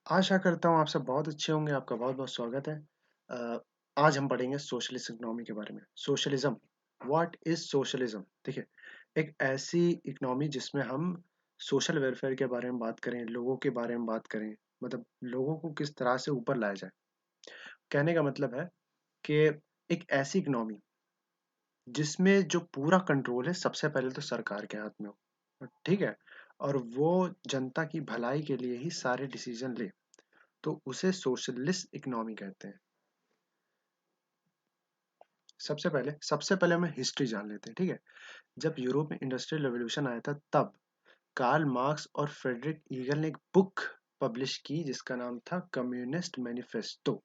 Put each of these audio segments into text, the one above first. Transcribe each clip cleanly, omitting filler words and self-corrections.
आशा करता हूँ आप सब बहुत अच्छे होंगे, आपका बहुत-बहुत स्वागत है। आज हम पढ़ेंगे सोशलिस्ट इकोनॉमी के बारे में। Socialism, what is socialism? देखिए, एक ऐसी इकोनॉमी जिसमें हम सोशल वेलफेयर के बारे में बात करें, लोगों के बारे में बात करें, मतलब लोगों को किस तरह से ऊपर लाया जाए। कहने का मतलब है कि एक ऐसी इकोनॉमी जिसमें जो पूरा कंट्रोल है सबसे पहले तो सरकार के हाथ में हो, ठीक है? और वो जनता की भलाई के लिए ही सारे डिसीज़न ले। तो उसे सोशलिस्ट इकोनॉमी कहते हैं। सबसे पहले हमें हिस्ट्री जान लेते हैं, ठीक है? जब यूरोप में इंडस्ट्रियल रेवोल्यूशन आया था तब कार्ल मार्क्स और फ्रेडरिक ईगल ने एक बुक पब्लिश की जिसका नाम था कम्युनिस्ट मैनिफेस्टो।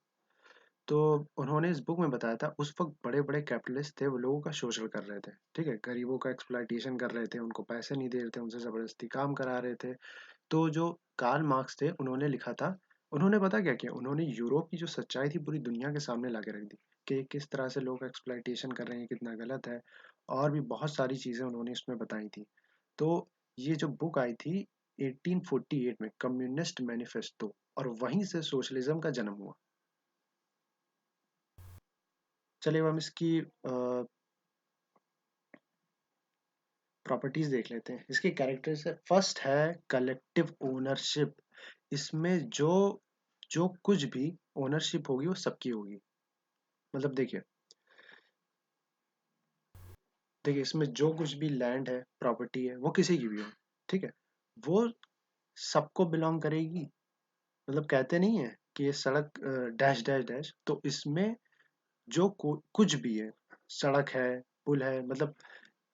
तो उन्होंने इस बुक में बताया था उस वक्त बड़े-बड़े कैपिटलिस्ट थे, वो लोगों का शोषण कर रहे थे, ठीक है? गरीबों का एक्सप्लॉइटेशन कर रहे थे, उनको पैसे नहीं दे रहे थे, उनसे ज़बरदस्ती काम करा रहे थे। तो जो कार्ल मार्क्स थे उन्होंने लिखा था, उन्होंने पता क्या किया, उन्होंने यूरोप की जो सच्चाई थी पूरी दुनिया के सामने ला के रख दी कि किस तरह से लोग एक्सप्लॉइटेशन कर रहे हैं, कितना गलत है। और भी बहुत सारी चीज़ें उन्होंने इसमें बताई थी। तो ये जो बुक आई थी 1848 में, कम्युनिस्ट मैनिफेस्टो, और वहीं से सोशलिज्म का जन्म हुआ। चलिए अब हम इसकी प्रॉपर्टीज देख लेते हैं। इसके कैरेक्टर्स है, फर्स्ट है कलेक्टिव ओनरशिप। इसमें जो जो कुछ भी ओनरशिप होगी वो सबकी होगी। मतलब देखिए, इसमें जो कुछ भी लैंड है, प्रॉपर्टी है, वो किसी की भी हो, ठीक है, वो सबको बिलोंग करेगी। मतलब कहते नहीं है कि ये सड़क डैश डैश डैश, तो इसमें जो कुछ भी है, सड़क है, पुल है, मतलब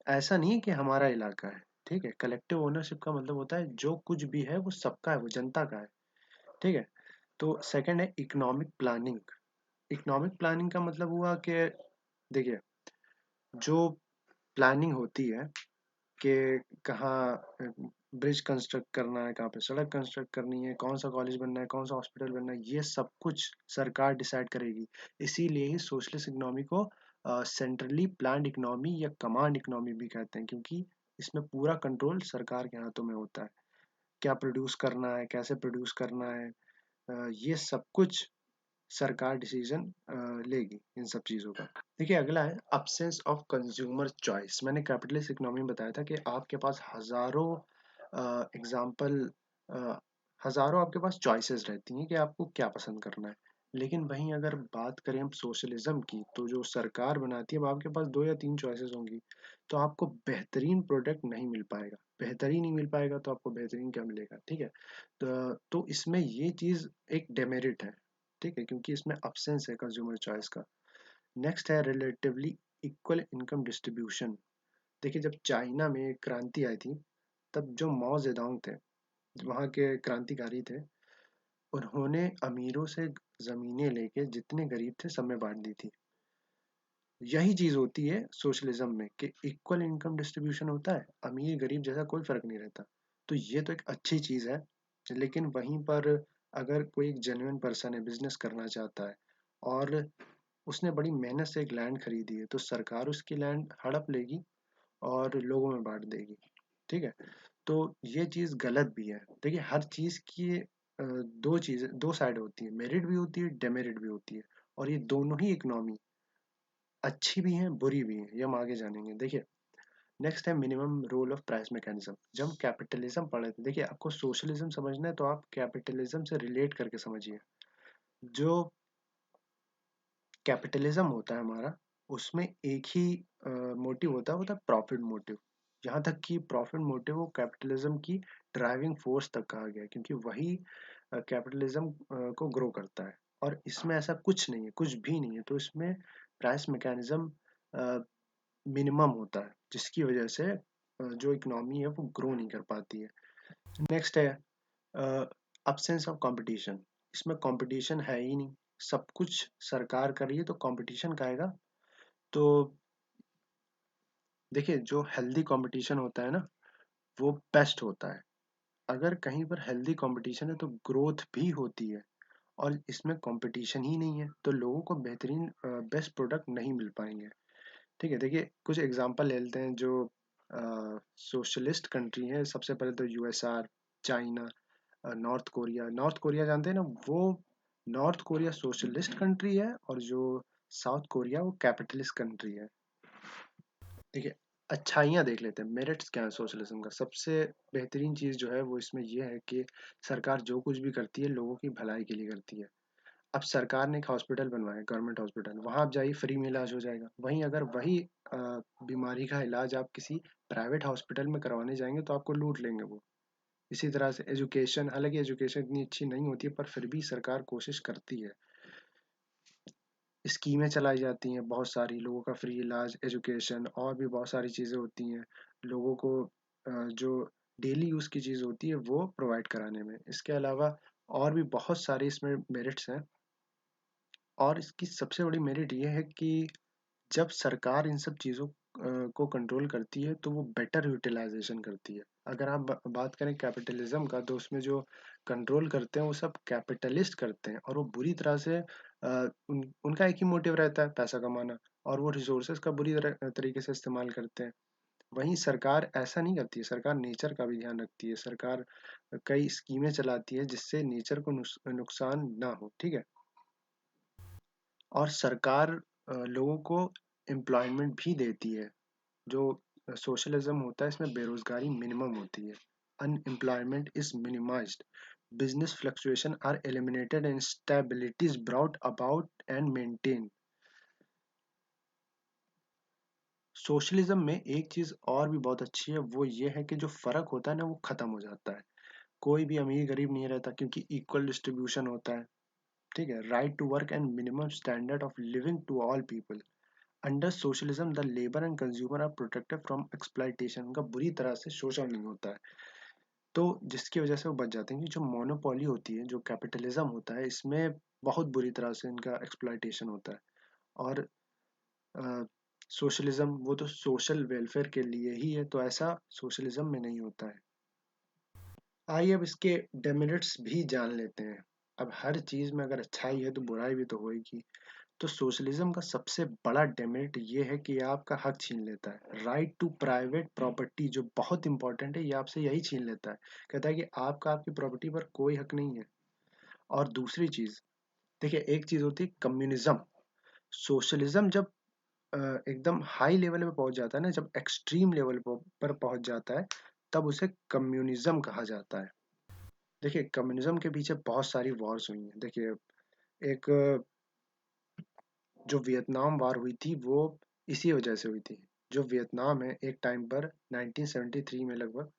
ऐसा नहीं है कि हमारा इलाका है, ठीक है। कलेक्टिव ओनरशिप का मतलब होता है जो कुछ भी है वो सबका है, वो जनता का है, ठीक है। तो सेकंड है इकोनॉमिक प्लानिंग। इकोनॉमिक प्लानिंग का मतलब हुआ कि देखिए, जो प्लानिंग होती है कि कहाँ ब्रिज कंस्ट्रक्ट करना है, कहाँ पे सड़क कंस्ट्रक्ट करनी है, कौन सा कॉलेज बनना है, कौन सा हॉस्पिटल बनना है, ये सब कुछ सरकार डिसाइड करेगी। इसीलिए ही सोशलिस्ट इकोनॉमी को सेंट्रली प्लान्ड इकोनॉमी या कमांड इकोनॉमी भी कहते हैं, क्योंकि इसमें पूरा कंट्रोल सरकार के हाथों में होता है। क्या प्रोड्यूस करना है, कैसे प्रोड्यूस करना है, ये सब कुछ सरकार डिसीजन लेगी इन सब चीज़ों का। देखिए अगला है अब्सेंस ऑफ कंज्यूमर चॉइस। मैंने कैपिटलिस्ट इकोनॉमी में बताया था कि आपके पास हजारों एग्जाम्पल, हजारों आपके पास चॉइसेस रहती हैं कि आपको क्या पसंद करना है। लेकिन वहीं अगर बात करें हम सोशलिज्म की, तो जो सरकार बनाती है अब आपके पास दो या तीन चॉइसेस होंगी, तो आपको बेहतरीन प्रोडक्ट नहीं मिल पाएगा। बेहतरीन नहीं मिल पाएगा तो आपको बेहतरीन क्या मिलेगा, ठीक है। तो इसमें ये चीज़ एक डेमेरिट है, ठीक है, क्योंकि इसमें अब्सेंस है कंज्यूमर चॉइस का। नेक्स्ट है रिलेटिवली इक्वल इनकम डिस्ट्रीब्यूशन। देखिए जब चाइना में क्रांति आई थी, तब जो माओ जेडोंग थे, वहाँ के क्रांतिकारी थे, उन्होंने अमीरों से जमीनें लेके जितने गरीब थे सब में बांट दी थी। यही चीज होती है सोशलिज्म में कि इक्वल इनकम डिस्ट्रीब्यूशन होता है, अमीर गरीब जैसा कोई फर्क नहीं रहता। तो ये तो एक अच्छी चीज है। लेकिन वहीं पर अगर कोई एक जेन्युइन पर्सन है, बिजनेस करना चाहता है, और उसने बड़ी मेहनत से एक लैंड खरीदी है, तो सरकार उसकी लैंड हड़प लेगी और लोगों में बांट देगी, ठीक है। तो ये चीज़ गलत भी है। देखिए हर चीज़ की दो चीज़ें, दो साइड होती है, मेरिट भी होती है, डेमेरिट भी होती है। और ये दोनों ही इकोनॉमी अच्छी भी हैं, बुरी भी हैं, ये हम आगे जानेंगे। देखिए नेक्स्ट है minimum role of price mechanism. जब हम कैपिटलिज्म पढ़े थे, देखिए आपको सोशलिज्म समझना है तो आप कैपिटलिज्म से रिलेट करके समझिए। जो कैपिटलिज्म होता है हमारा, उसमें एक ही मोटिव होता है, वो होता है प्रॉफिट मोटिव। यहाँ तक कि प्रॉफिट मोटिव वो कैपिटलिज्म की ड्राइविंग फोर्स तक कहा गया है, क्योंकि वही कैपिटलिज्म को ग्रो करता है। और इसमें ऐसा कुछ नहीं है, कुछ भी नहीं है। तो इसमें प्राइस मैकेनिज्म मिनिमम होता है, जिसकी वजह से जो इकोनॉमी है वो ग्रो नहीं कर पाती है। नेक्स्ट है अब्सेंस ऑफ कंपटीशन। इसमें कंपटीशन है ही नहीं, सब कुछ सरकार कर रही है तो कंपटीशन का आएगा। तो देखिए जो हेल्दी कंपटीशन होता है ना, वो बेस्ट होता है। अगर कहीं पर हेल्दी कंपटीशन है तो ग्रोथ भी होती है, और इसमें कंपटीशन ही नहीं है तो लोगों को बेहतरीन बेस्ट प्रोडक्ट नहीं मिल पाएंगे, ठीक है। देखिए कुछ एग्जांपल ले लेते हैं जो सोशलिस्ट कंट्री है। सबसे पहले तो यूएसआर, चाइना, नॉर्थ कोरिया जानते हैं ना, वो नॉर्थ कोरिया सोशलिस्ट कंट्री है और जो साउथ कोरिया वो कैपिटलिस्ट कंट्री है। देखिए, अच्छाइयाँ देख लेते हैं, मेरिट्स क्या है सोशलिज्म का। सबसे बेहतरीन चीज़ जो है वो इसमें ये है कि सरकार जो कुछ भी करती है लोगों की भलाई के लिए करती है। अब सरकार ने एक हॉस्पिटल बनवाया, गवर्नमेंट हॉस्पिटल, वहाँ आप जाइए फ्री में इलाज हो जाएगा। वहीं अगर वही अ, बीमारी का इलाज आप किसी प्राइवेट हॉस्पिटल में करवाने जाएंगे तो आपको लूट लेंगे वो। इसी तरह से एजुकेशन, हालांकि एजुकेशन इतनी अच्छी नहीं होती है पर फिर भी सरकार कोशिश करती है। स्कीमें चलाई जाती हैं बहुत सारी, लोगों का फ्री इलाज, एजुकेशन और भी बहुत सारी चीज़ें होती हैं लोगों को जो डेली यूज़ की चीज़ होती है वो प्रोवाइड कराने में। इसके अलावा और भी बहुत सारे इसमें मेरिट्स हैं। और इसकी सबसे बड़ी मेरिट ये है कि जब सरकार इन सब चीज़ों को कंट्रोल करती है तो वो बेटर यूटिलाइजेशन करती है। अगर आप बात करें कैपिटलिज्म का तो उसमें जो कंट्रोल करते हैं वो सब कैपिटलिस्ट करते हैं और वो बुरी तरह से उनका एक ही मोटिव रहता है, पैसा कमाना, और वो रिसोर्सेज का बुरी तरीके से इस्तेमाल करते हैं। वहीं सरकार ऐसा नहीं करती है, सरकार नेचर का भी ध्यान रखती है। सरकार कई स्कीमें चलाती है जिससे नेचर को नुकसान ना हो, ठीक है। और सरकार लोगों को एम्प्लॉयमेंट भी देती है। जो सोशलिज्म होता है इसमें बेरोजगारी मिनिमम होती है, unemployment is minimized, business fluctuation are eliminated and stability is brought about and maintain. Socialism में एक चीज और भी बहुत अच्छी है, वो ये है कि जो फर्क होता है ना वो खत्म हो जाता है। कोई भी अमीर गरीब नहीं रहता क्योंकि इक्वल डिस्ट्रीब्यूशन होता है, ठीक है। Right to work and minimum standard of living to all people. Under socialism the labour and consumer are protected from exploitation. उनका बुरी तरह से शोषण नहीं होता है, तो जिसकी वजह से वो बच जाते हैं। कि जो मोनोपोली होती है, जो कैपिटलिज्म होता है, इसमें बहुत बुरी तरह से इनका एक्सप्लॉइटेशन होता है। और सोशलिज्म वो तो सोशल वेलफेयर के लिए ही है, तो ऐसा सोशलिज्म में नहीं होता है। आइए अब इसके डेमेरिट्स भी जान लेते हैं। अब हर चीज में अगर अच्छाई है तो बुराई भी तो होगी। तो सोशलिज्म का सबसे बड़ा डेमेरिट ये है कि ये आपका हक छीन लेता है। राइट टू प्राइवेट प्रॉपर्टी जो बहुत इंपॉर्टेंट है, ये आपसे यही छीन लेता है। कहता है कि आपका आपकी प्रॉपर्टी पर कोई हक नहीं है। और दूसरी चीज, देखिए, एक चीज होती है कम्युनिज्म। सोशलिज्म जब अ, एकदम हाई लेवल पे पहुंच जाता है ना, जब एक्सट्रीम लेवल पर पहुंच जाता है, तब उसे कम्युनिज्म कहा जाता है। देखिए, कम्युनिज्म के पीछे बहुत सारी वॉर्स हुई हैं। देखिए, एक जो वियतनाम वार हुई थी वो इसी वजह से हुई थी। जो वियतनाम है, एक टाइम पर 1973 में लगभग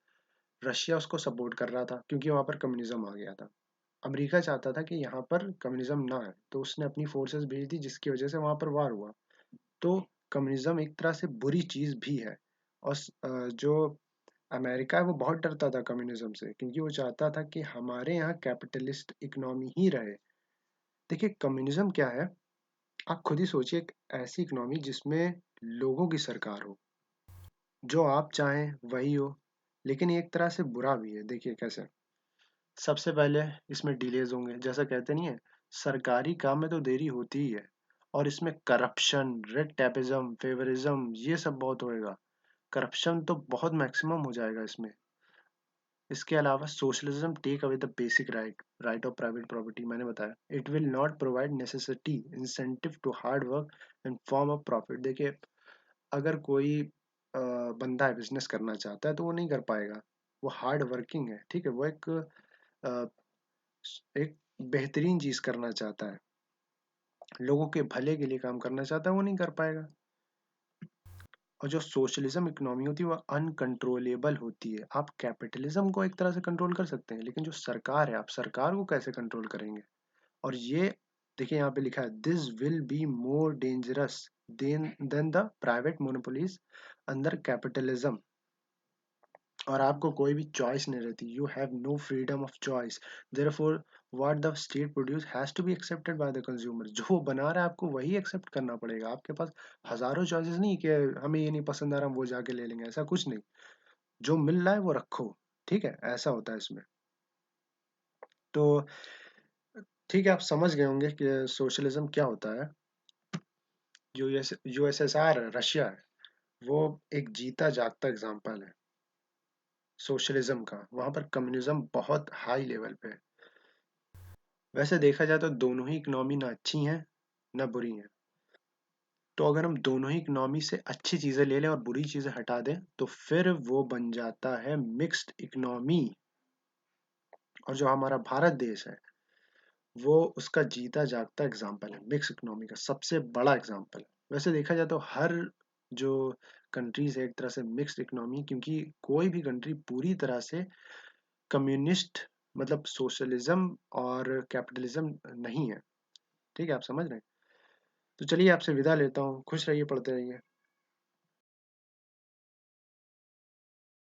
रशिया उसको सपोर्ट कर रहा था क्योंकि वहां पर कम्युनिज्म आ गया था। अमेरिका चाहता था कि यहाँ पर कम्युनिज्म ना है, तो उसने अपनी फोर्सेस भेज दी जिसकी वजह से वहां पर वार हुआ। तो कम्युनिज्म एक तरह से बुरी चीज भी है। और जो अमेरिका है वो बहुत डरता था कम्युनिज्म से क्योंकि वो चाहता था कि हमारे यहाँ कैपिटलिस्ट इकोनॉमी ही रहे। देखिए, कम्युनिज्म क्या है, आप खुद ही सोचिए, एक ऐसी इकोनॉमी जिसमें लोगों की सरकार हो, जो आप चाहें वही हो। लेकिन ये एक तरह से बुरा भी है। देखिए कैसे, सबसे पहले इसमें डिलेज होंगे, जैसा कहते नहीं है, सरकारी काम में तो देरी होती ही है। और इसमें करप्शन, रेड टेपिज्म, फेवरिज्म, ये सब बहुत होएगा। करप्शन तो बहुत मैक्सिमम हो जाएगा इसमें। इसके अलावा socialism take away the basic right of private property. मैंने बताया, it will not provide necessity incentive to hard work and form of profit. देखिए, अगर कोई बंदा है बिजनेस करना चाहता है तो वो नहीं कर पाएगा। वो हार्ड वर्किंग है, ठीक है, वो अ, एक बेहतरीन चीज करना चाहता है, लोगों के भले के लिए काम करना चाहता है, वो नहीं कर पाएगा। और जो सोशलिज्म इकोनॉमी होती है वो अनकंट्रोलेबल होती है। आप कैपिटलिज्म को एक तरह से कंट्रोल कर सकते हैं, लेकिन जो सरकार है, आप सरकार को कैसे कंट्रोल करेंगे? और ये देखिए, यहाँ पे लिखा है, this will be more dangerous than the private monopolies under capitalism. और आपको कोई भी चॉइस नहीं रहती, you have no freedom of choice. Therefore what the state produce has to be accepted by the consumer. जो वो बना रहा है आपको वही एक्सेप्ट करना पड़ेगा। आपके पास हजारों चॉइसेस नहीं कि हमें ये नहीं पसंद आ रहा हम वो जाके ले लेंगे, ऐसा कुछ नहीं। जो मिल रहा है वो रखो, ठीक है, ऐसा होता है इसमें। तो ठीक है, आप समझ गए होंगे कि सोशलिज्म क्या होता है। जो यूएसएसआर है, रशिया है, वो एक जीता जागता एग्जाम्पल है। सोशलिज्म का, वहां पर कम्युनिज्म बहुत हाई लेवल पे है। वैसे देखा जाए तो दोनों ही इकोनॉमी ना अच्छी हैं ना बुरी हैं। तो अगर हम दोनों ही इकोनॉमी से अच्छी चीजें ले लें और बुरी चीजें हटा दें तो फिर वो बन जाता है मिक्स्ड इकोनॉमी। और जो हमारा भारत देश है वो उसका जीता जागता एग्जाम्पल है, मिक्स इकोनॉमी का सबसे बड़ा एग्जाम्पल है। वैसे देखा जाए तो हर जो कंट्रीज है एक तरह से मिक्स्ड इकोनॉमी, क्योंकि कोई भी कंट्री पूरी तरह से कम्युनिस्ट मतलब सोशलिज्म और कैपिटलिज्म नहीं है। ठीक है, आप समझ रहे हैं। तो चलिए आपसे विदा लेता हूँ, खुश रहिए, पढ़ते रहिए।